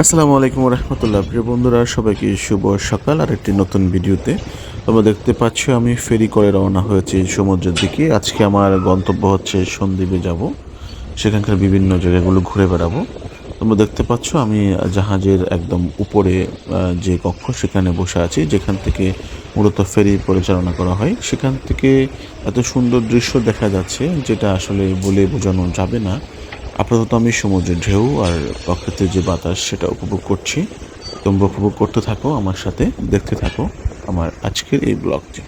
আসসালামু আলাইকুম রহমতুল্লাহ। প্রিয় বন্ধুরা, সবাইকে শুভ সকাল। আর একটি নতুন ভিডিওতে তোমরা দেখতে পাচ্ছ আমি ফেরি করে রওনা হয়েছি সমুদ্রের দিকে। আজকে আমার গন্তব্য হচ্ছে সন্দ্বীপে যাব, সেখানকার বিভিন্ন জায়গাগুলো ঘুরে বেড়াবো। তোমরা দেখতে পাচ্ছ আমি জাহাজের একদম উপরে যে কক্ষ সেখানে বসে আছি, যেখান থেকে মূলত ফেরি পরিচালনা করা হয়। সেখান থেকে এত সুন্দর দৃশ্য দেখা যাচ্ছে যেটা আসলে বলে বোঝানো যাবে না। আপাতত আমি সমুদ্রের ঢেউ আর প্রকৃতির যে বাতাস সেটা উপভোগ করছি। তোমরা উপভোগ করতে থাকো আমার সাথে, দেখতে থাকো আমার আজকের এই ব্লগটি।